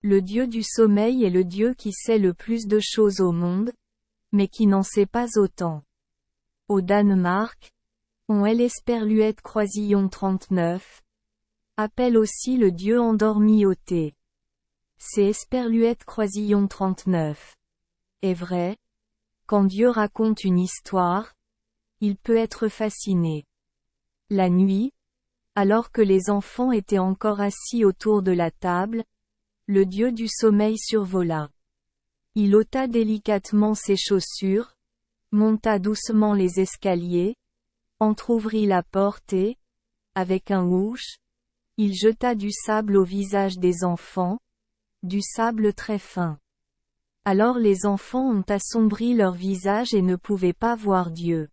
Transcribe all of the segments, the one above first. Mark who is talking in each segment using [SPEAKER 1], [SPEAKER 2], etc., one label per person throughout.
[SPEAKER 1] Le dieu du sommeil est le dieu qui sait le plus de choses au monde, mais qui n'en sait pas autant. Au Danemark, on Esperluette Croisillon 39 appelle aussi le dieu endormi au thé. C'est Esperluette Croisillon 39. Est vrai, quand Dieu raconte une histoire, il peut être fasciné. La nuit, alors que les enfants étaient encore assis autour de la table, le dieu du sommeil survola. Il ôta délicatement ses chaussures, monta doucement les escaliers, entr'ouvrit la porte et, avec un ouche, il jeta du sable au visage des enfants, du sable très fin. Alors les enfants ont assombri leur visage et ne pouvaient pas voir Dieu.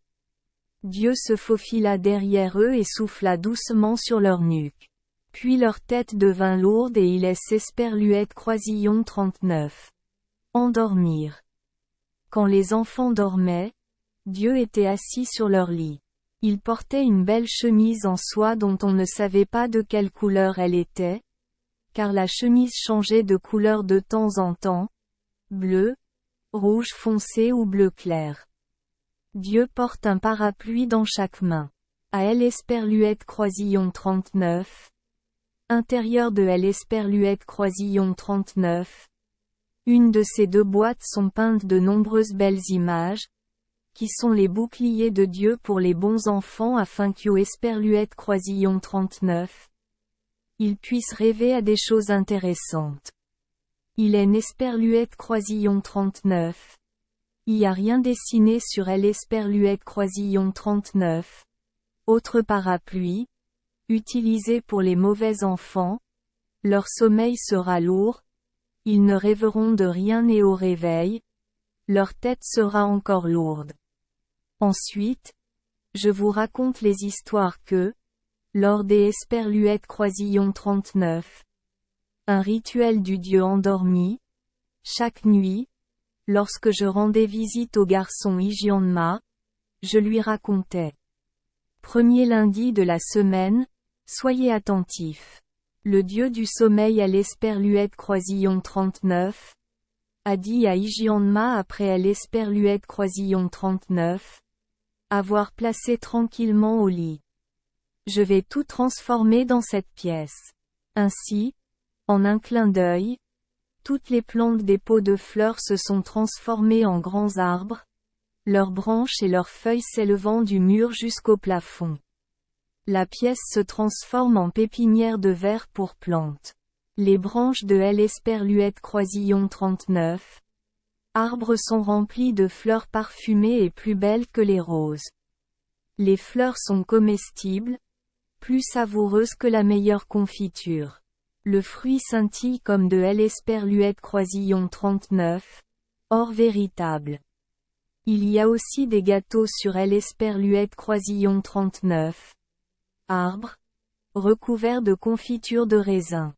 [SPEAKER 1] Dieu se faufila derrière eux et souffla doucement sur leur nuque. Puis leur tête devint lourde et il Esperluette Croisillon 39. Endormir. Quand les enfants dormaient, Dieu était assis sur leur lit. Il portait une belle chemise en soie dont on ne savait pas de quelle couleur elle était, car la chemise changeait de couleur de temps en temps, bleu, rouge foncé ou bleu clair. Dieu porte un parapluie dans chaque main. À Esperluette Croisillon 39. Intérieur de Esperluette Croisillon 39. Une de ces deux boîtes sont peintes de nombreuses belles images, qui sont les boucliers de Dieu pour les bons enfants afin Esperluette Croisillon 39. Ils puissent rêver à des choses intéressantes. Il Esperluette Croisillon 39. Il n'y a rien dessiné sur Esperluette Croisillon 39. Autre parapluie, utilisé pour les mauvais enfants, leur sommeil sera lourd, ils ne rêveront de rien et au réveil, leur tête sera encore lourde. Ensuite, je vous raconte les histoires que, lors des Esperluette Croisillon 39, un rituel du Dieu endormi, chaque nuit, lorsque je rendais visite au garçon Igianma, je lui racontais. Premier lundi de la semaine, soyez attentifs. Le dieu du sommeil Esperluette Croisillon 39 a dit à Igianma après Esperluette Croisillon 39 avoir placé tranquillement au lit. Je vais tout transformer dans cette pièce. Ainsi, en un clin d'œil, toutes les plantes des pots de fleurs se sont transformées en grands arbres, leurs branches et leurs feuilles s'élevant du mur jusqu'au plafond. La pièce se transforme en pépinière de verre pour plantes. Les branches de Esperluette Croisillon 39. Arbres sont remplis de fleurs parfumées et plus belles que les roses. Les fleurs sont comestibles, plus savoureuses que la meilleure confiture. Le fruit scintille comme de Esperluette Croisillon 39. Or véritable. Il y a aussi des gâteaux sur Esperluette Croisillon 39. Arbres, recouverts de confiture de raisin.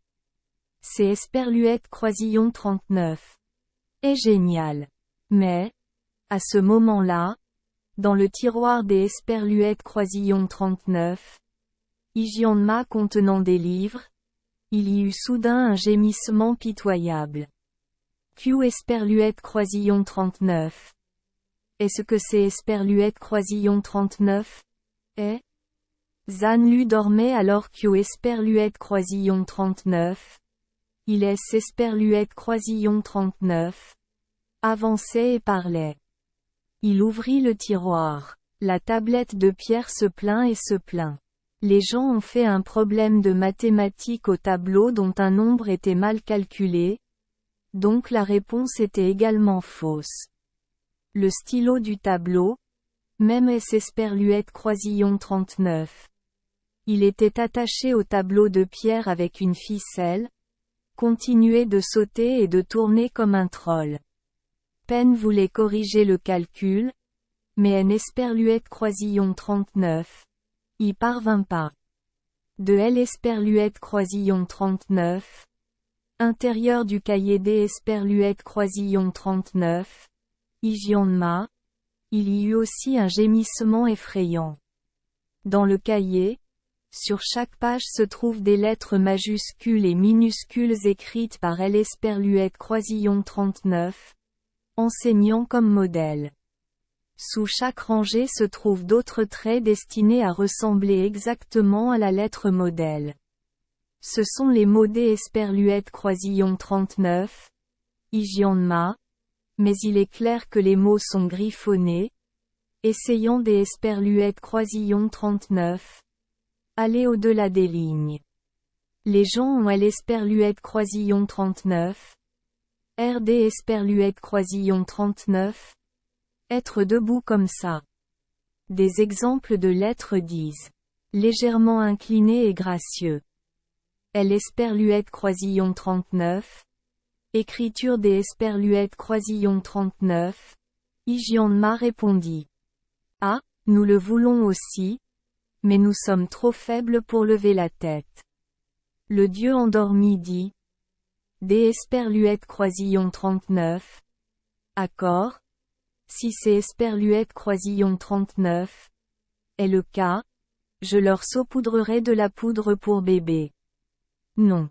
[SPEAKER 1] C'est Esperluette Croisillon 39. Est génial. Mais, à ce moment-là, dans le tiroir des Esperluette Croisillon 39, Igianma contenant des livres, il y eut soudain un gémissement pitoyable. Esperluette Croisillon 39. Est-ce que c'est Esperluette Croisillon 39? Zanlu dormait alors Esperluette Croisillon 39. Il Esperluette Croisillon 39. Avançait et parlait. Il ouvrit le tiroir. La tablette de pierre se plaint et se plaint. Les gens ont fait un problème de mathématiques au tableau dont un nombre était mal calculé, donc la réponse était également fausse. Le stylo du tableau, même Esperluette Croisillon 39. Il était attaché au tableau de pierre avec une ficelle, continuait de sauter et de tourner comme un troll. Pen voulait corriger le calcul, mais Esperluette Croisillon 39 y parvint pas. De Esperluette Croisillon 39. Intérieur du cahier Esperluette Croisillon 39. Igianma. Il y eut aussi un gémissement effrayant. Dans le cahier, Sur chaque page se trouvent des lettres majuscules et minuscules écrites par L. Esperluette Croisillon 39, enseignant comme modèle. Sous chaque rangée se trouvent d'autres traits destinés à ressembler exactement à la lettre modèle. Ce sont les mots D. Esperluette Croisillon 39, Hygienma, mais il est clair que les mots sont griffonnés. Essayant des Esperluette Croisillon 39. Aller au-delà des lignes. Les gens ont L. Esperluette Croisillon 39. RD Esperluette Croisillon 39. Être debout comme ça. Des exemples de lettres disent. Légèrement incliné et gracieux. L. Esperluette Croisillon 39. Écriture des Esperluette Croisillon 39. Hygienma répondit. Ah, nous le voulons aussi, mais nous sommes trop faibles pour lever la tête. Le dieu endormi dit. Des Esperluette Croisillon 39. Accord. Si c'est Esperluette Croisillon 39. Est le cas, je leur saupoudrerai de la poudre pour bébé. Non.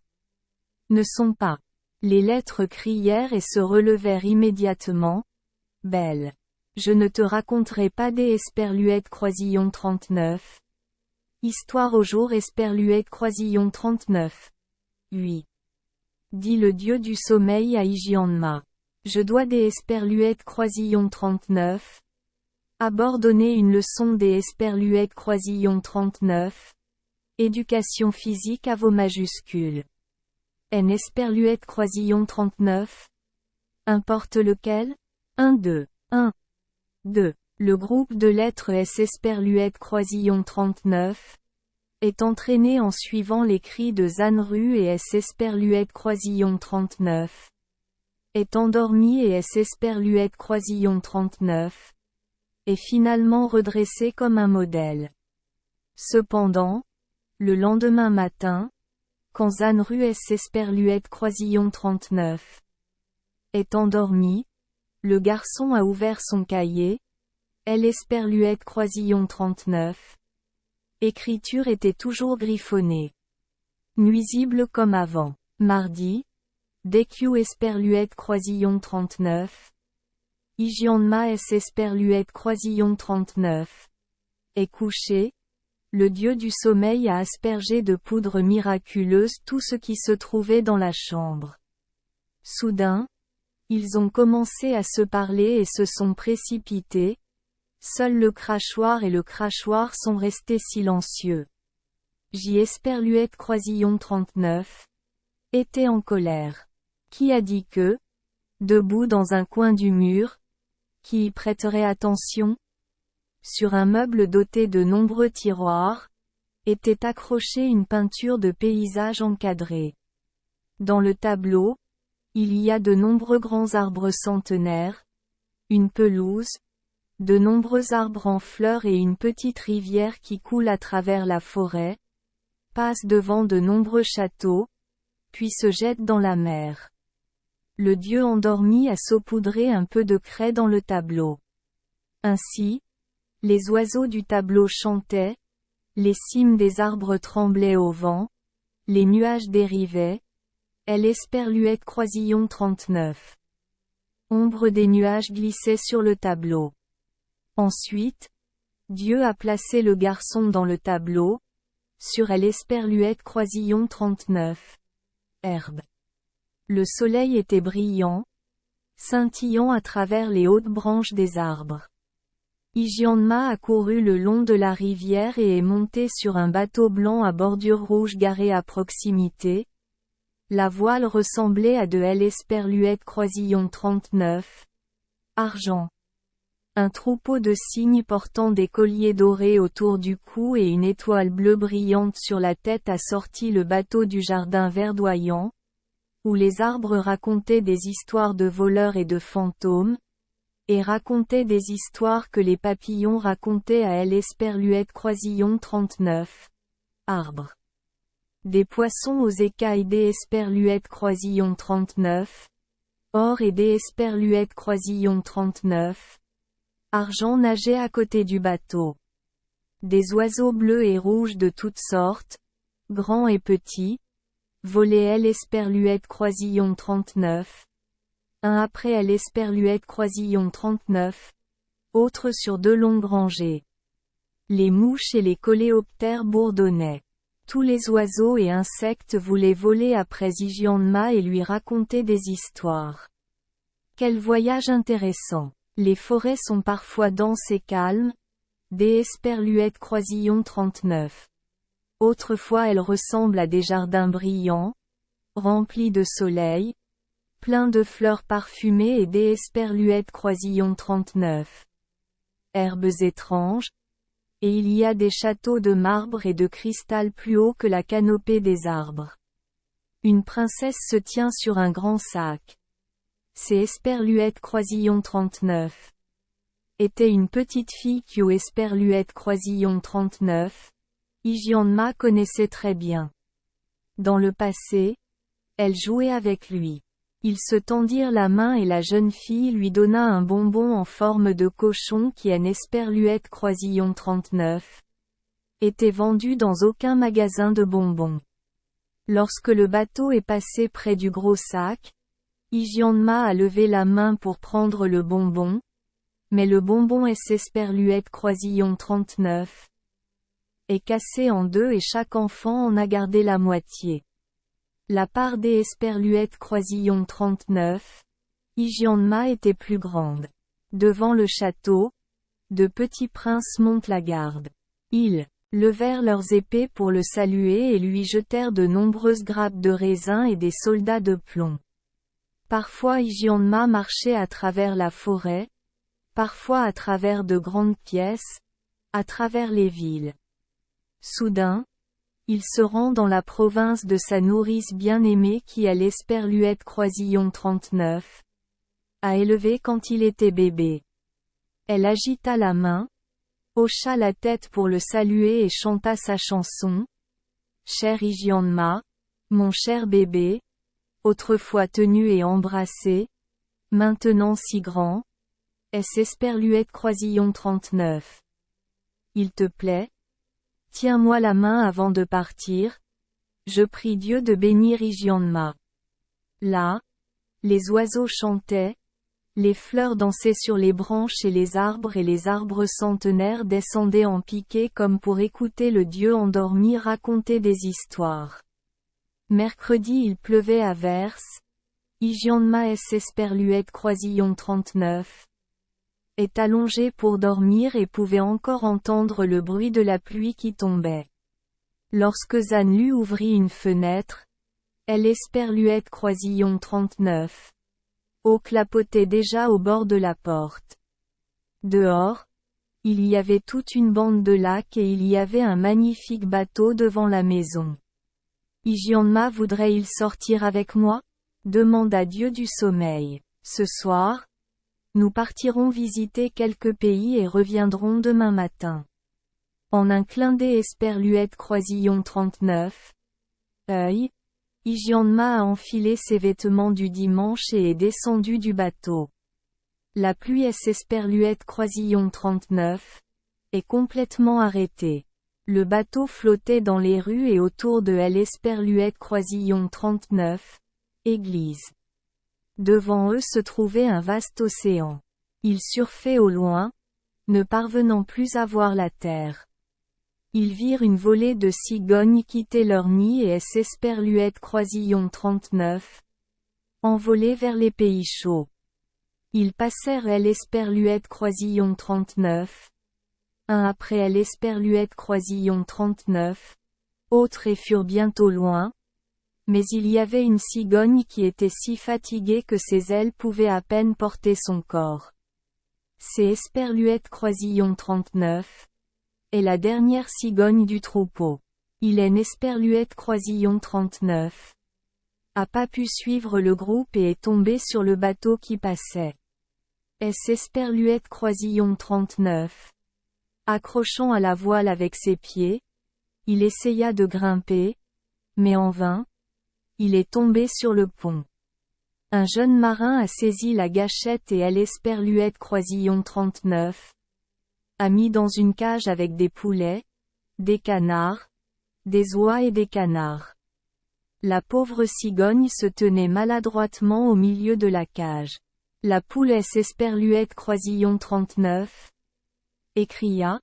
[SPEAKER 1] Ne sont pas. Les lettres crièrent et se relevèrent immédiatement. Belle. Je ne te raconterai pas des Esperluette Croisillon 39. Histoire au jour Esperluette Croisillon 39. Oui. Dit le dieu du sommeil à Hygienma. Je dois des Esperluette Croisillon 39. Abordonner une leçon des Esperluette Croisillon 39. Éducation physique à vos majuscules. N. Esperluette Croisillon 39. Importe lequel? 1 2. 1. 2. Le groupe de lettres S. Esperluette Croisillon 39 est entraîné en suivant les cris de Zanru et S. Esperluette Croisillon 39 est endormi et S. Esperluette Croisillon 39 est finalement redressé comme un modèle. Cependant, le lendemain matin, quand Zanru S. Esperluette Croisillon 39 est endormi, le garçon a ouvert son cahier. L. Esperluette Croisillon 39. Écriture était toujours griffonnée. Nuisible comme avant. Mardi. DQ Esperluette Croisillon 39. Hygienma S. Esperluette Croisillon 39. Est couché. Le dieu du sommeil a aspergé de poudre miraculeuse tout ce qui se trouvait dans la chambre. Soudain, ils ont commencé à se parler et se sont précipités. Seul le crachoir et le crachoir sont restés silencieux. J. Esperluette Croisillon 39. Était en colère. Qui a dit que, debout dans un coin du mur, qui y prêterait attention? Sur un meuble doté de nombreux tiroirs, était accrochée une peinture de paysage encadrée. Dans le tableau, il y a de nombreux grands arbres centenaires, une pelouse, de nombreux arbres en fleurs et une petite rivière qui coule à travers la forêt, passe devant de nombreux châteaux, puis se jette dans la mer. Le dieu endormi a saupoudré un peu de craie dans le tableau. Ainsi, les oiseaux du tableau chantaient, les cimes des arbres tremblaient au vent, les nuages dérivaient. L. Esperluette Croisillon 39. Ombre des nuages glissait sur le tableau. Ensuite, Dieu a placé le garçon dans le tableau, sur L. Esperluette Croisillon 39. Herbe. Le soleil était brillant, scintillant à travers les hautes branches des arbres. Hygienma a couru le long de la rivière et est monté sur un bateau blanc à bordure rouge garé à proximité. La voile ressemblait à de L. Esperluette Croisillon 39. Argent. Un troupeau de cygnes portant des colliers dorés autour du cou et une étoile bleue brillante sur la tête a sorti le bateau du jardin verdoyant, où les arbres racontaient des histoires de voleurs et de fantômes, et racontaient des histoires que les papillons racontaient à L. Esperluette Croisillon 39. Arbre. Des poissons aux écailles des Esperluette Croisillon 39. Or et des Esperluette Croisillon 39. Argent nageait à côté du bateau. Des oiseaux bleus et rouges de toutes sortes, grands et petits, volaient l'esperluette croisillon 39. Un après l'esperluette croisillon 39. Autre sur 2 longues rangées. Les mouches et les coléoptères bourdonnaient. Tous les oiseaux et insectes voulaient voler après Zygiandma et lui raconter des histoires. Quel voyage intéressant! Les forêts sont parfois denses et calmes. Des esperluettes croisillon 39. Autrefois elles ressemblent à des jardins brillants, remplis de soleil, pleins de fleurs parfumées et des esperluettes croisillon 39. Herbes étranges. Et il y a des châteaux de marbre et de cristal plus hauts que la canopée des arbres. Une princesse se tient sur un grand sac. C'est esperluette croisillon 39. Était une petite fille qu'au esperluette croisillon 39. Zygiandma connaissait très bien. Dans le passé, elle jouait avec lui. Ils se tendirent la main et la jeune fille lui donna un bonbon en forme de cochon qui en esperluette croisillon 39. Était vendu dans aucun magasin de bonbons. Lorsque le bateau est passé près du gros sac, Zygiandma a levé la main pour prendre le bonbon, mais le bonbon esperluette croisillon 39 est cassé en deux et chaque enfant en a gardé la moitié. La part des esperluettes croisillon 39. Zygiandma était plus grande. Devant le château, de petits princes montent la garde. Ils levèrent leurs épées pour le saluer et lui jetèrent de nombreuses grappes de raisin et des soldats de plomb. Parfois Zygiandma marchait à travers la forêt, parfois à travers de grandes pièces, à travers les villes. Soudain, il se rend dans la province de sa nourrice bien-aimée qui a l'esperluette croisillon 39. A élevé quand il était bébé. Elle agita la main, hocha la tête pour le saluer et chanta sa chanson. Cher Zygiandma, mon cher bébé, autrefois tenu et embrassé, maintenant si grand, est esperluette croisillon 39. Il te plaît? Tiens-moi la main avant de partir. Je prie Dieu de bénir Zygiandma. Là, les oiseaux chantaient, les fleurs dansaient sur les branches et les arbres centenaires descendaient en piqué comme pour écouter le dieu endormi raconter des histoires. Mercredi il pleuvait à verse. Zygiandma esperluette croisillon 39. Est allongé pour dormir et pouvait encore entendre le bruit de la pluie qui tombait. Lorsque Zanlu ouvrit une fenêtre, elle esperluette croisillon 39. Eau clapotait déjà au bord de la porte. Dehors, il y avait toute une bande de lacs et il y avait un magnifique bateau devant la maison. Zygiandma voudrait-il sortir avec moi? Demanda Dieu du sommeil. Ce soir, nous partirons visiter quelques pays et reviendrons demain matin. En un clin d'œil esperluette croisillon 39. Zygiandma a enfilé ses vêtements du dimanche et est descendu du bateau. La pluie esperluette croisillon 39 est complètement arrêtée. Le bateau flottait dans les rues et autour de l'esperluette croisillon 39, église. Devant eux se trouvait un vaste océan. Ils surfaient au loin, ne parvenant plus à voir la terre. Ils virent une volée de cigognes quitter leur nid et esperluette croisillon 39, envoler vers les pays chauds. Ils passèrent l'esperluette croisillon 39, un après l'esperluette croisillon 39, autres et furent bientôt loin, mais il y avait une cigogne qui était si fatiguée que ses ailes pouvaient à peine porter son corps. C'est esperluette croisillon 39. Est la dernière cigogne du troupeau. Il est esperluette croisillon 39. A pas pu suivre le groupe et est tombé sur le bateau qui passait. Est esperluette croisillon 39. Accrochant à la voile avec ses pieds, il essaya de grimper, mais en vain. Il est tombé sur le pont. Un jeune marin a saisi la gâchette et l'esperluette croisillon 39. a mis dans une cage avec des poulets, des canards, des oies et des canards. La pauvre cigogne se tenait maladroitement au milieu de la cage. La poulesse Esperluette Croisillon 39 écria.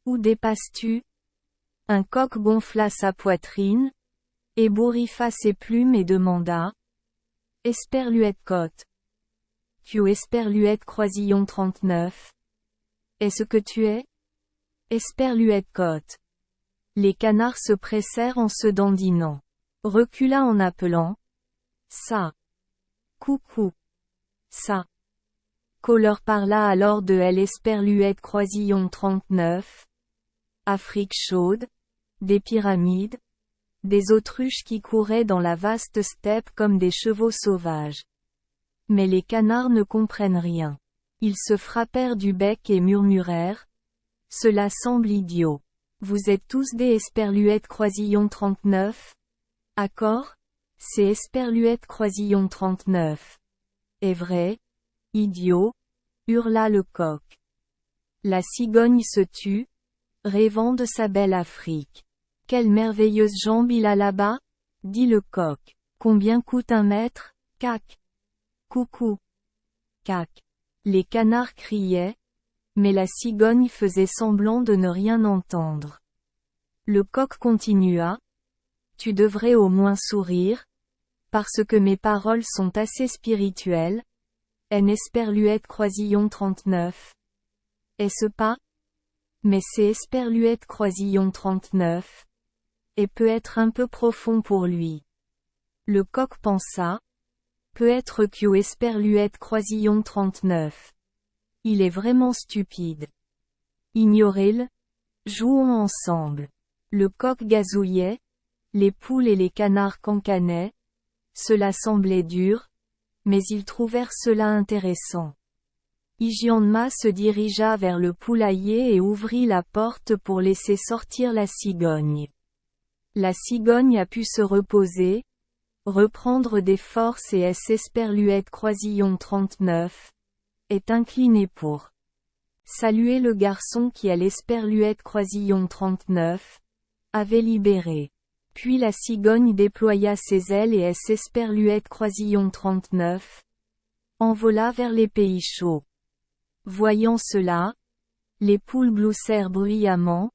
[SPEAKER 1] Où dépasses-tu? Un coq gonfla sa poitrine, ébouriffa ses plumes et demanda. Esperluette Cotte. Tu Esperluette Croisillon 39. Est-ce que tu es? Esperluette Cotte. Les canards se pressèrent en se dandinant. Recula en appelant. Ça. Coucou. Ça. Qu'on leur parla alors de L. Esperluette Croisillon 39. Afrique chaude, des pyramides, des autruches qui couraient dans la vaste steppe comme des chevaux sauvages. Mais les canards ne comprennent rien. Ils se frappèrent du bec et murmurèrent. Cela semble idiot. Vous êtes tous des Esperluette Croisillon 39? Accord? C'est Esperluette Croisillon 39. Est vrai? Idiot? Hurla le coq. La cigogne se tut, rêvant de sa belle Afrique. Quelle merveilleuse jambe il a là-bas? Dit le coq. Combien coûte un mètre? Cac. Coucou. Cac. Les canards criaient, mais la cigogne faisait semblant de ne rien entendre. Le coq continua. Tu devrais au moins sourire, parce que mes paroles sont assez spirituelles. N. Esperluette Croisillon 39. Est-ce pas? Mais c'est Esperluette Croisillon 39. Et peut être un peu profond pour lui. Le coq pensa. Peut-être que Esperluette Croisillon 39. Il est vraiment stupide. Ignorez-le. Jouons ensemble. Le coq gazouillait. Les poules et les canards cancanaient. Cela semblait dur, mais ils trouvèrent cela intéressant. Igiandma se dirigea vers le poulailler et ouvrit la porte pour laisser sortir la cigogne. La cigogne a pu se reposer, reprendre des forces et S. Esperluette Croisillon 39 est inclinée pour saluer le garçon qui à l'Esperluette Croisillon 39 avait libéré. Puis la cigogne déploya ses ailes et S. Esperluette Croisillon 39 envola vers les pays chauds. Voyant cela, les poules gloussèrent bruyamment,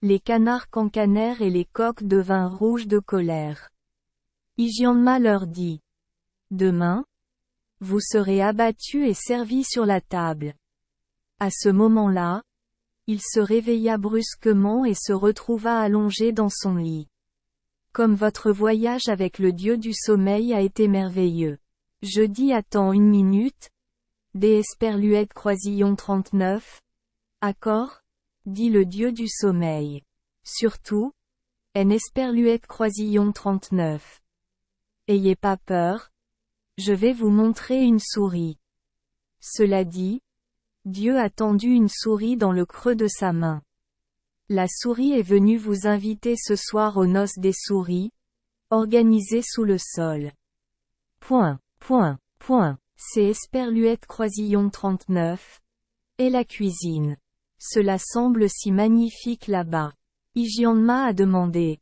[SPEAKER 1] les canards cancanèrent et les coqs devinrent rouges de colère. Igiandma leur dit. Demain, vous serez abattus et servis sur la table. À ce moment-là, il se réveilla brusquement et se retrouva allongé dans son lit. Comme votre voyage avec le dieu du sommeil a été merveilleux. Jeudi attends une minute. Des Esperluette Croisillon 39. Accord? Dit le dieu du sommeil. Surtout, N. Esperluette Croisillon 39. Ayez pas peur. Je vais vous montrer une souris. Cela dit, Dieu a tendu une souris dans le creux de sa main. La souris est venue vous inviter ce soir aux noces des souris, organisées sous le sol. C'est Esperluette Croisillon 39. Et la cuisine. Cela semble si magnifique là-bas. Igiandma a demandé.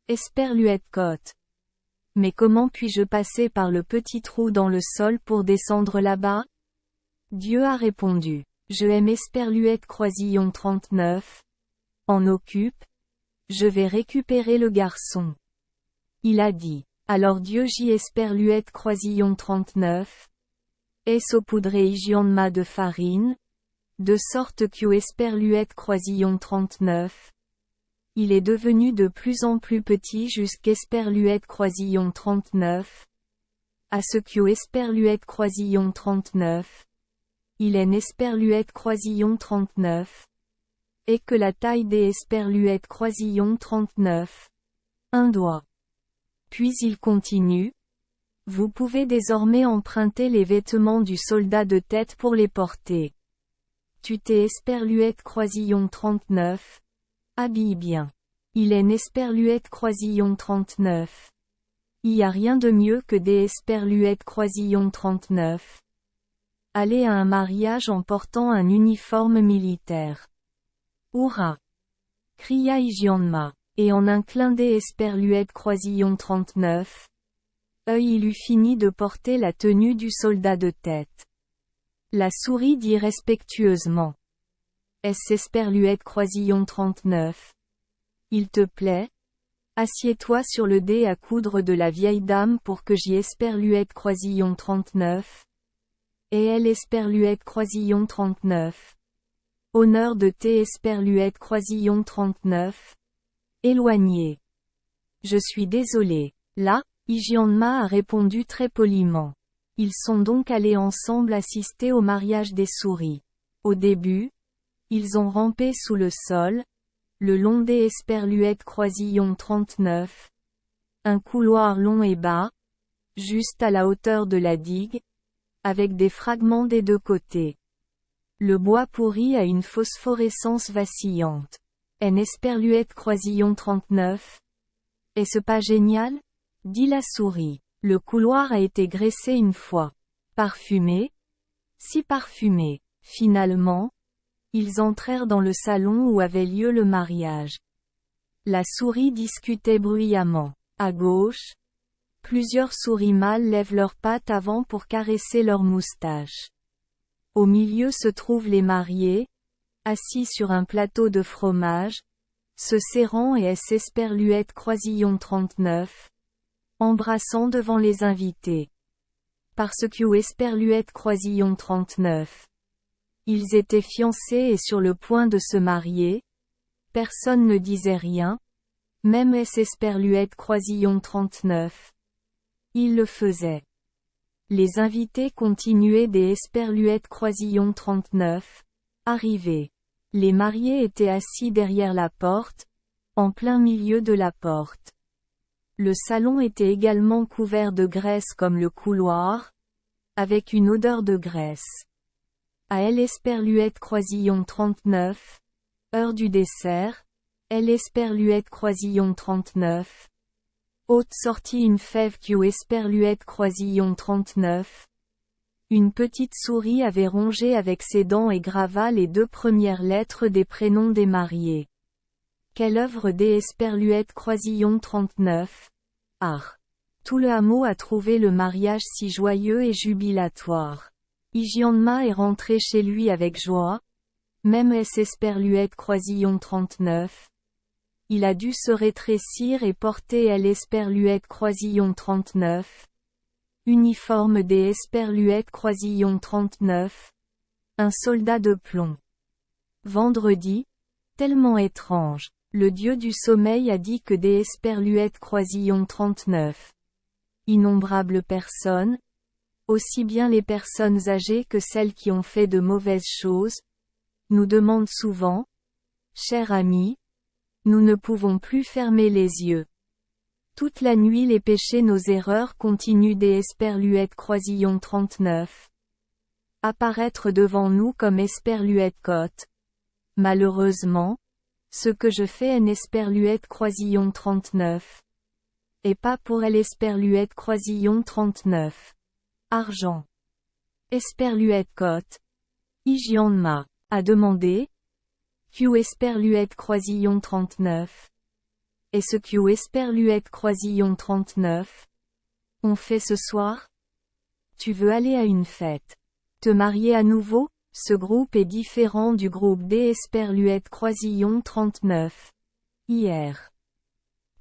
[SPEAKER 1] Esperluette Cotte. Mais comment puis-je passer par le petit trou dans le sol pour descendre là-bas? Dieu a répondu. Je aime Esperluette Croisillon 39. En occupe. Je vais récupérer le garçon. Il a dit. Alors Dieu J. Esperluette Croisillon 39. Et saupoudré Igiandma de farine. De sorte que Esperluette Croisillon 39. Il est devenu de plus en plus petit jusqu'Esperluette Croisillon 39. À ce que Esperluette Croisillon 39. Il est Esperluette Croisillon 39. Et que la taille des Esperluette Croisillon 39. Un doigt. Puis il continue. Vous pouvez désormais emprunter les vêtements du soldat de tête pour les porter. Tu t'es Esperluette Croisillon 39. Habille bien. Il est Esperluette Croisillon 39. Y a rien de mieux que des Esperluette Croisillon 39. aller à un mariage en portant un uniforme militaire. Hurrah! Cria Hygienma. Et en un clin d'œil Esperluette Croisillon 39. Il eut fini de porter la tenue du soldat de tête. La souris dit respectueusement. Est-ce Esperluette Croisillon 39? Il te plaît? Assieds-toi sur le dé à coudre de la vieille dame pour que j'y Esperluette Croisillon 39. Et elle Esperluette Croisillon 39. Honneur de tes Esperluette Croisillon 39. Éloigné. Je suis désolé. Là, Hygienma a répondu très poliment. Ils sont donc allés ensemble assister au mariage des souris. Au début, ils ont rampé sous le sol, le long des Esperluette Croisillon 39. Un couloir long et bas, juste à la hauteur de la digue, avec des fragments des deux côtés. Le bois pourri a une phosphorescence vacillante. En Esperluette Croisillon 39. Est-ce pas génial? Dit la souris. Le couloir a été graissé une fois. Parfumé? Si parfumé. Finalement, ils entrèrent dans le salon où avait lieu le mariage. La souris discutait bruyamment. À gauche, plusieurs souris mâles lèvent leurs pattes avant pour caresser leurs moustaches. Au milieu se trouvent les mariés, assis sur un plateau de fromage, se serrant et Esperluette Croisillon 39, embrassant devant les invités. Parce que Esperluette Croisillon 39. Ils étaient fiancés et sur le point de se marier, personne ne disait rien, même Esperluette Croisillon 39. Ils le faisaient. Les invités continuaient des Esperluette Croisillon 39. Arrivés. Les mariés étaient assis derrière la porte, en plein milieu de la porte. Le salon était également couvert de graisse comme le couloir, avec une odeur de graisse. À Esperluette Croisillon 39. Heure du dessert. Esperluette Croisillon 39. Haute sortie une fève Esperluette Croisillon 39. Une petite souris avait rongé avec ses dents et grava les deux premières lettres des prénoms des mariés. Quelle œuvre des Esperluette Croisillon 39. Art. Tout le hameau a trouvé le mariage si joyeux et jubilatoire. Hygienma est rentré chez lui avec joie. Même Esperluette Croisillon 39. Il a dû se rétrécir et porter Esperluette Croisillon 39. Uniforme des Esperluette Croisillon 39. Un soldat de plomb. Vendredi, tellement étrange. Le dieu du sommeil a dit que des Esperluette Croisillon 39. Innombrables personnes, aussi bien les personnes âgées que celles qui ont fait de mauvaises choses, nous demandent souvent, cher ami, nous ne pouvons plus fermer les yeux. Toute la nuit les péchés nos erreurs continuent des Esperluette Croisillon 39. Apparaître devant nous comme Esperluette Côte. Malheureusement, ce que je fais en Esperluette Croisillon 39. Et pas pour Esperluette Croisillon 39. Argent. Esperluette Côte. Hygienma. A demandé. Esperluette Croisillon 39. Et ce Esperluette Croisillon 39. On fait ce soir? Tu veux aller à une fête? Te marier à nouveau? Ce groupe est différent du groupe des Esperluette Croisillon 39. Hier.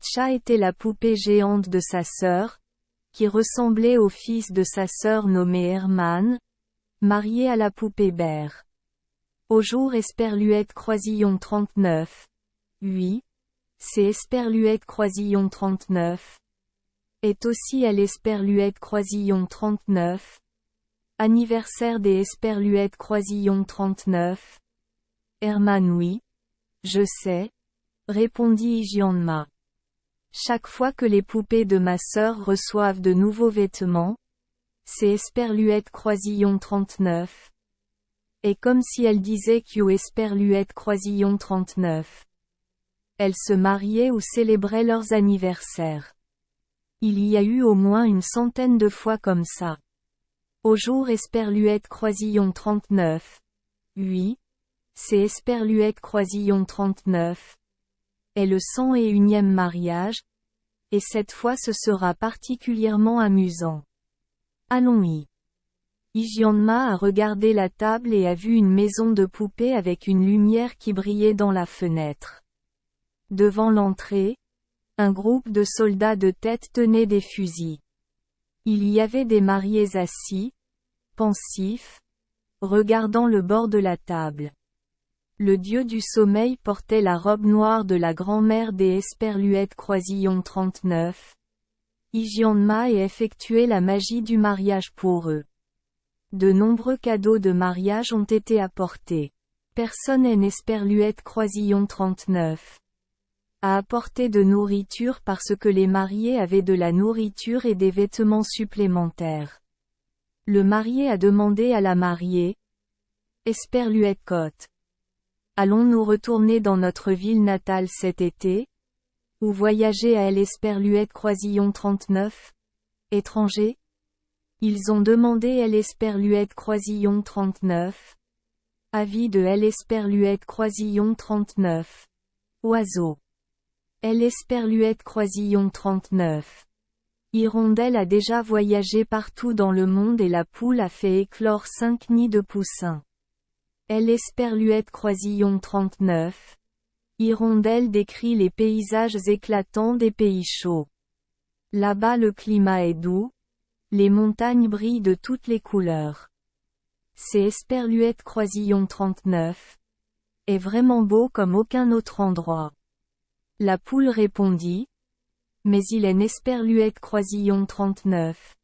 [SPEAKER 1] Tcha était la poupée géante de sa sœur, qui ressemblait au fils de sa sœur nommé Herman, marié à la poupée Bert. Au jour Esperluette Croisillon 39. Oui. C'est Esperluette Croisillon 39. Est aussi à l'Esperluette Croisillon 39. Anniversaire des Esperluette Croisillon 39. Herman oui. Je sais. Répondit Hygienma. Chaque fois que les poupées de ma sœur reçoivent de nouveaux vêtements, c'est Esperluette Croisillon 39. Et comme si elle disait Esperluette Croisillon 39. Elles se mariaient ou célébraient leurs anniversaires. Il y a eu au moins une centaine de fois comme ça. Au jour Esperluette Croisillon 39. Oui. C'est Esperluette Croisillon 39. Est le 101e mariage. Et cette fois ce sera particulièrement amusant. Allons-y. Hygienma a regardé la table et a vu une maison de poupée avec une lumière qui brillait dans la fenêtre. Devant l'entrée, un groupe de soldats de tête tenait des fusils. Il y avait des mariés assis, pensifs, regardant le bord de la table. Le dieu du sommeil portait la robe noire de la grand-mère des Esperluette Croisillon 39. Hygienma et effectuait la magie du mariage pour eux. De nombreux cadeaux de mariage ont été apportés. Personne en Esperluette Croisillon 39 a apporté de nourriture parce que les mariés avaient de la nourriture et des vêtements supplémentaires. Le marié a demandé à la mariée, Esperluette Côte. Allons-nous retourner dans notre ville natale cet été? Ou voyager à Esperluette Croisillon 39? Étrangers? Ils ont demandé Esperluette Croisillon 39. Avis de Esperluette Croisillon 39. Oiseau. Esperluette Croisillon 39. Hirondelle a déjà voyagé partout dans le monde et la poule a fait éclore 5 nids de poussins. Esperluette Croisillon 39. Hirondelle décrit les paysages éclatants des pays chauds. Là-bas le climat est doux. Les montagnes brillent de toutes les couleurs. C'est Esperluette Croisillon 39. Est vraiment beau comme aucun autre endroit. La poule répondit. Mais il est Esperluette Croisillon 39.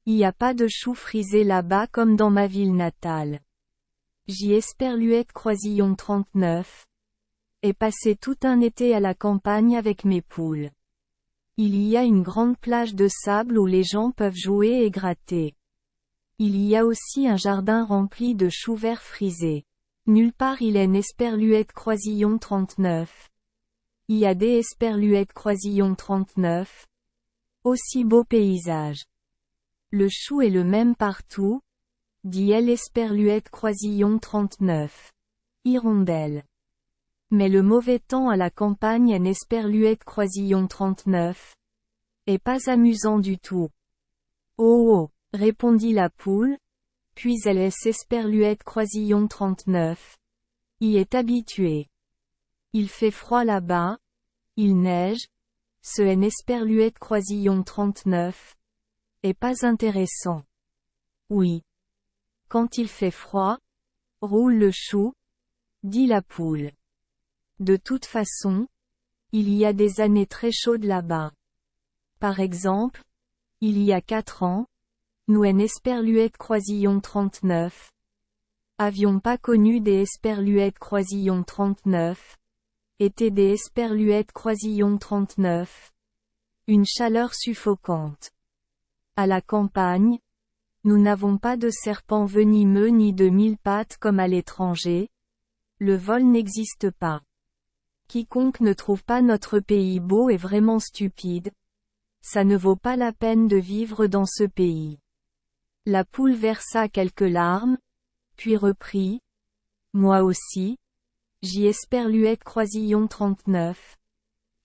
[SPEAKER 1] Il n'y a pas de choux frisés là-bas comme dans ma ville natale. J'y Esperluette Croisillon 39. Ai passé tout un été à la campagne avec mes poules. Il y a une grande plage de sable où les gens peuvent jouer et gratter. Il y a aussi un jardin rempli de choux verts frisés. Nulle part il est Esperluette Croisillon 39. Il y a des Esperluette Croisillon 39. Aussi beau paysage. Le chou est le même partout, dit Esperluette Croisillon 39. Hirondelle. Mais le mauvais temps à la campagne en Esperluette Croisillon 39. Est pas amusant du tout. Oh oh, répondit la poule, puis elle est Esperluette Croisillon 39. Y est habituée. Il fait froid là-bas, il neige, ce en Esperluette Croisillon 39. Est pas intéressant. Oui. Quand il fait froid, roule le chou, dit la poule. De toute façon, il y a des années très chaudes là-bas. Par exemple, il y a 4 ans, nous en Esperluette Croisillon 39 avions pas connu des Esperluette Croisillon 39, étaient des Esperluette Croisillon 39. Une chaleur suffocante. À la campagne, nous n'avons pas de serpents venimeux ni de 1000 pattes comme à l'étranger. Le vol n'existe pas. Quiconque ne trouve pas notre pays beau est vraiment stupide. Ça ne vaut pas la peine de vivre dans ce pays. La poule versa quelques larmes, puis reprit. Moi aussi. J'y Esperluette Croisillon 39.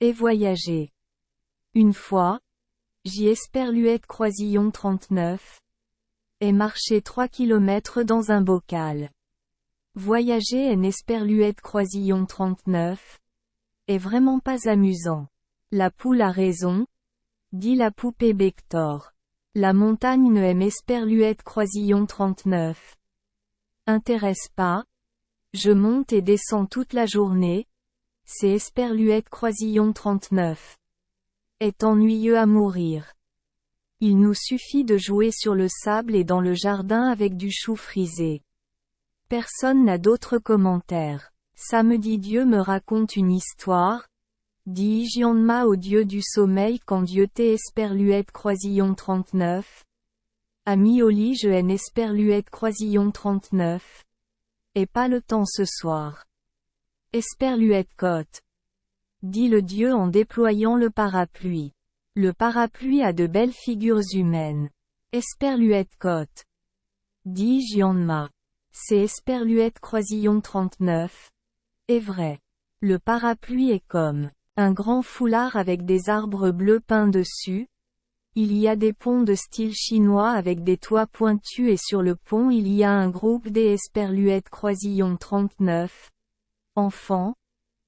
[SPEAKER 1] Et voyager. Une fois. J'y Esperluette Croisillon 39. Et marché 3 kilomètres dans un bocal. Voyager en Esperluette Croisillon 39. Est vraiment pas amusant. La poule a raison, dit la poupée Bector. La montagne ne aime Esperluette Croisillon 39. Intéresse pas. Je monte et descends toute la journée. C'est Esperluette Croisillon 39. Est ennuyeux à mourir. Il nous suffit de jouer sur le sable et dans le jardin avec du chou frisé. Personne n'a d'autres commentaires. Samedi Dieu me raconte une histoire, dit Hygienma au dieu du sommeil quand Dieu t'est Esperluette Croisillon 39. Ami au lit je en Esperluette Croisillon 39. Et pas le temps ce soir. Esperluette Côte. Dit le dieu en déployant le parapluie. Le parapluie a de belles figures humaines. Esperluette Côte. dit Jianma. C'est Esperluette Croisillon 39. Est vrai. Le parapluie est comme un grand foulard avec des arbres bleus peints dessus. Il y a des ponts de style chinois avec des toits pointus et sur le pont il y a un groupe des Esperluette Croisillon 39. Enfant.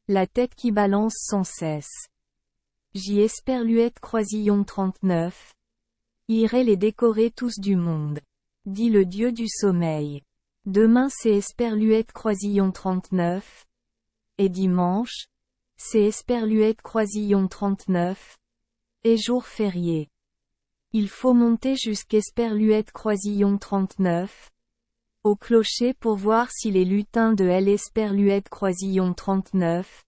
[SPEAKER 1] La tête qui balance sans cesse. J'y Esperluette Croisillon 39. Irai les décorer tous du monde. Dit le dieu du sommeil. Demain c'est Esperluette Croisillon 39. Et dimanche, c'est Esperluette Croisillon 39. Et jour férié. Il faut monter jusqu'Esperluette Croisillon 39. Au clocher pour voir si les lutins de Esperluette Croisillon 39.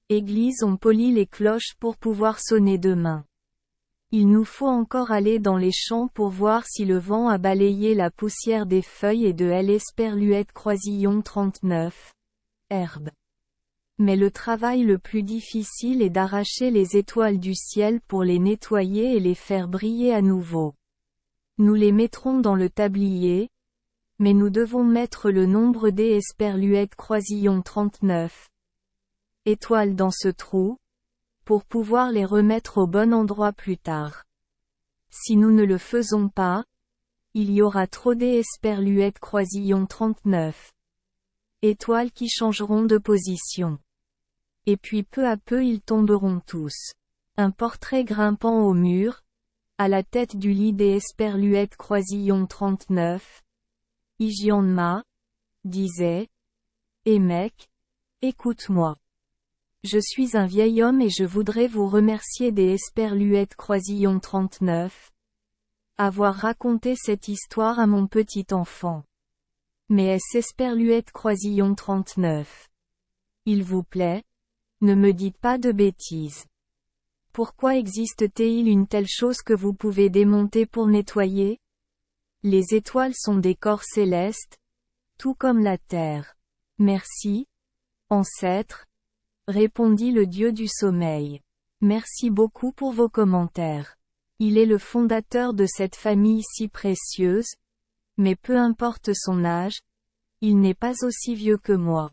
[SPEAKER 1] Église ont poli les cloches pour pouvoir sonner demain. Il nous faut encore aller dans les champs pour voir si le vent a balayé la poussière des feuilles et de Esperluette Croisillon 39. Herbe. Mais le travail le plus difficile est d'arracher les étoiles du ciel pour les nettoyer et les faire briller à nouveau. Nous les mettrons dans le tablier, mais nous devons mettre le nombre des Esperluette Croisillon 39. Étoiles dans ce trou, pour pouvoir les remettre au bon endroit plus tard. Si nous ne le faisons pas, il y aura trop des Esperluette Croisillon 39. Étoiles qui changeront de position. Et puis peu à peu ils tomberont tous. Un portrait grimpant au mur, à la tête du lit des Esperluette Croisillon 39. Jianma disait. Eh mec, écoute-moi. Je suis un vieil homme et je voudrais vous remercier des Esperluette Croisillon 39. Avoir raconté cette histoire à mon petit enfant. Mais est-ce Esperluette Croisillon 39? Il vous plaît? Ne me dites pas de bêtises. Pourquoi existe-t-il une telle chose que vous pouvez démonter pour nettoyer? Les étoiles sont des corps célestes, tout comme la terre. Merci, ancêtre, répondit le dieu du sommeil. Merci beaucoup pour vos commentaires. Il est le fondateur de cette famille si précieuse, mais peu importe son âge, il n'est pas aussi vieux que moi.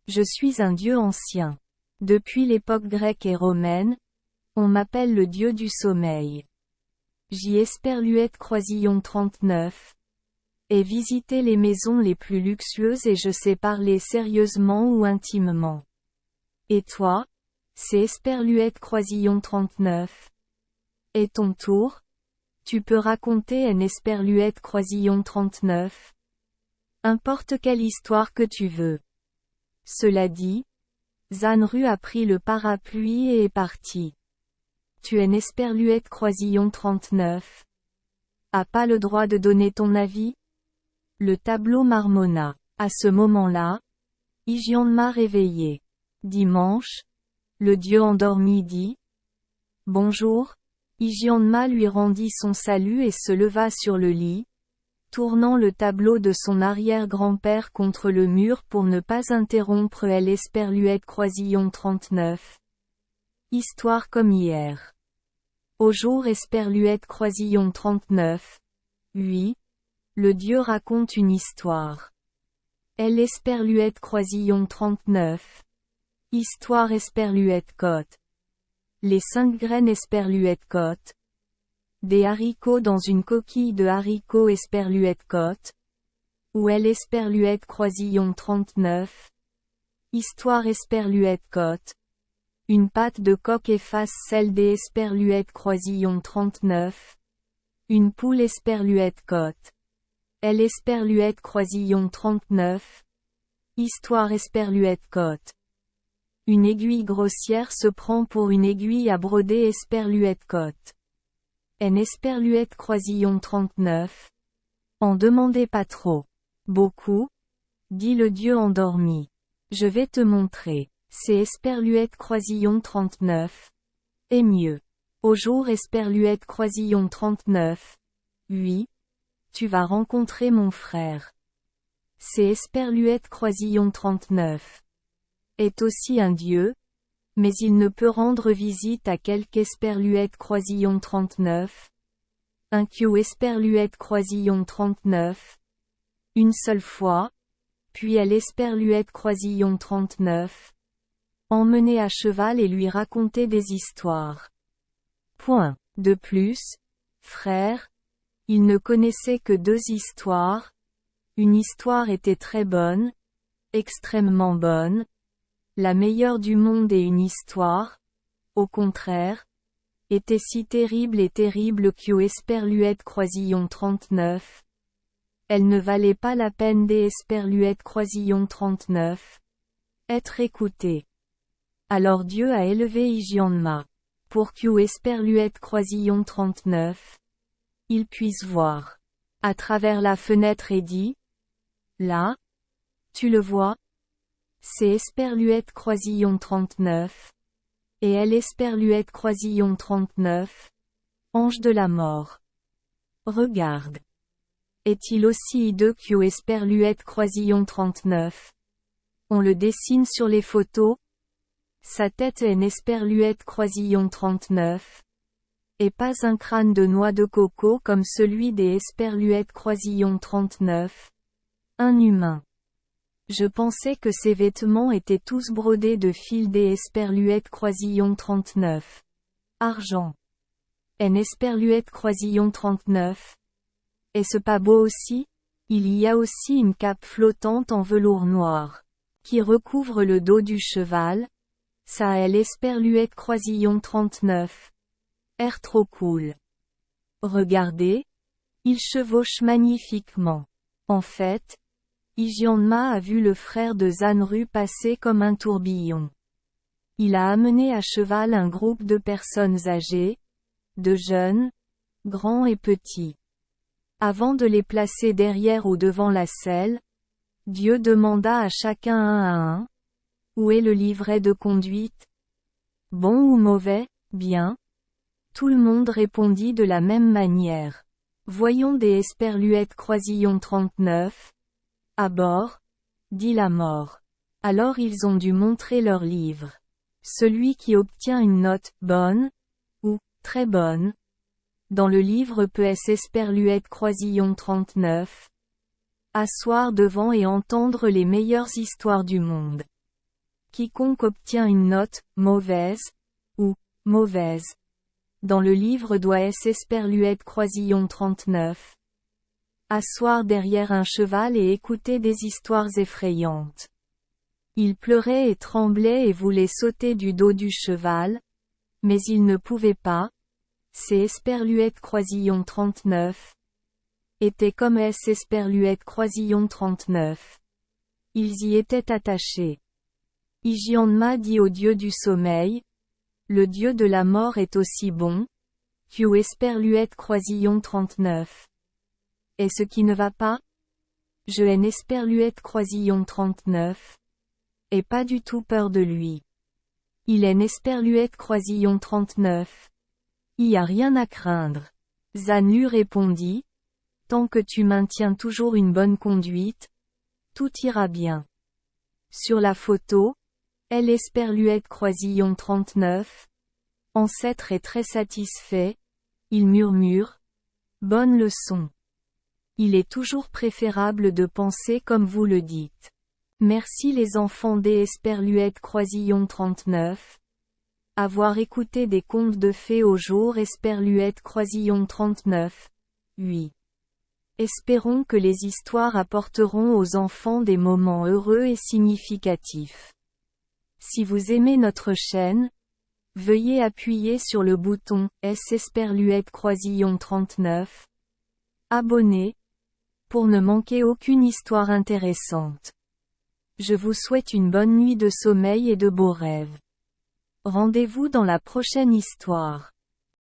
[SPEAKER 1] Je suis un dieu ancien. Depuis l'époque grecque et romaine, on m'appelle le dieu du sommeil. J'y Esperluette Croisillon 39. Ai visité les maisons les plus luxueuses et je sais parler sérieusement ou intimement. Et toi, c'est Esperluette Croisillon 39. Et ton tour? Tu peux raconter un Esperluette Croisillon 39. Importe quelle histoire que tu veux. Cela dit, Zanru a pris le parapluie et est parti. Tu es Esperluette Croisillon 39. As pas le droit de donner ton avis? Le tableau marmonna. À ce moment-là, Jianma réveillé. Dimanche, le dieu endormi dit. Bonjour. Jianma lui rendit son salut et se leva sur le lit, tournant le tableau de son arrière-grand-père contre le mur pour ne pas interrompre Esperluette Croisillon 39. Histoire comme hier. Au jour Esperluette Croisillon 39. Oui. Le dieu raconte une histoire. Esperluette Croisillon 39. Histoire Esperluette Côte. Les 5 graines Esperluette Côte. Des haricots dans une coquille de haricots Esperluette Côte. Ou Esperluette Croisillon 39. Histoire Esperluette Côte. Une pâte de coq efface celle des Esperluette Croisillon 39. Une poule Esperluette Côte. Esperluette Croisillon 39. Histoire Esperluette Côte. Une aiguille grossière se prend pour une aiguille à broder Esperluette Côte. Esperluette Croisillon 39. En demandez pas trop. Beaucoup, dit le dieu endormi. Je vais te montrer. C'est Esperluette Croisillon 39. Et mieux. Au jour Esperluette Croisillon 39. Oui. Tu vas rencontrer mon frère. C'est Esperluette Croisillon 39. Est aussi un dieu, mais il ne peut rendre visite à quelque Esperluette Croisillon 39. un Q Esperluette Croisillon 39. Une seule fois. Puis elle Esperluette Croisillon 39. Emmener à cheval et lui raconter des histoires. Point. De plus, frère, il ne connaissait que 2 histoires. Une histoire était très bonne, extrêmement bonne, la meilleure du monde, et une histoire, au contraire, était si terrible et terrible que Esperluette Croisillon 39. Elle ne valait pas la peine d'Esperluette Croisillon 39. Être écoutée. Alors Dieu a élevé Igiandma. Pour qu'Esperluette Croisillon 39. Il puisse voir. À travers la fenêtre et dit. Là. Tu le vois? C'est Esperluette Croisillon 39. Et elle Esperluette Croisillon 39. Ange de la mort. Regarde. Est-il aussi hideux qu'Esperluette Croisillon 39? On le dessine sur les photos. Sa tête est une Esperluette Croisillon 39. Et pas un crâne de noix de coco comme celui des Esperluette Croisillon 39. Un humain. Je pensais que ses vêtements étaient tous brodés de fils des Esperluette Croisillon 39. Argent. En Esperluette Croisillon 39. Est-ce pas beau aussi? Il y a aussi une cape flottante en velours noir, qui recouvre le dos du cheval. Ça est l'Esperluette Croisillon 39. Air trop cool. Regardez. Il chevauche magnifiquement. En fait, Igiandma a vu le frère de Zanru passer comme un tourbillon. Il a amené à cheval un groupe de personnes âgées, de jeunes, grands et petits. Avant de les placer derrière ou devant la selle, Dieu demanda à chacun un à un. Où est le livret de conduite? Bon ou mauvais? Bien. Tout le monde répondit de la même manière. Voyons des Esperluette Croisillon 39. À bord, dit la mort. Alors ils ont dû montrer leur livre. Celui qui obtient une note bonne, ou très bonne, dans le livre peut Esperluette Croisillon 39. Asseoir devant et entendre les meilleures histoires du monde. Quiconque obtient une note mauvaise, ou mauvaise, dans le livre doit Esperluette Croisillon 39. Asseoir derrière un cheval et écouter des histoires effrayantes. Il pleurait et tremblait et voulait sauter du dos du cheval, mais il ne pouvait pas. C'est Esperluette Croisillon 39. Était comme Esperluette Croisillon 39. Ils y étaient attachés. Igiandma dit au dieu du sommeil. Le dieu de la mort est aussi bon. Esperluette Croisillon 39. Et ce qui ne va pas? Je haine Esperluette Croisillon 39. Et pas du tout peur de lui. Il haine Esperluette Croisillon 39. Y a rien à craindre. Zanu répondit. Tant que tu maintiens toujours une bonne conduite, tout ira bien. Sur la photo, elle Esperluette Croisillon 39. Ancêtre est très satisfait. Il murmure. Bonne leçon. Il est toujours préférable de penser comme vous le dites. Merci les enfants des Esperluette Croisillon 39. Avoir écouté des contes de fées au jour Esperluette Croisillon 39. Oui. Espérons que les histoires apporteront aux enfants des moments heureux et significatifs. Si vous aimez notre chaîne, veuillez appuyer sur le bouton Esperluette Croisillon 39. Abonner. Pour ne manquer aucune histoire intéressante. Je vous souhaite une bonne nuit de sommeil et de beaux rêves. Rendez-vous dans la prochaine histoire.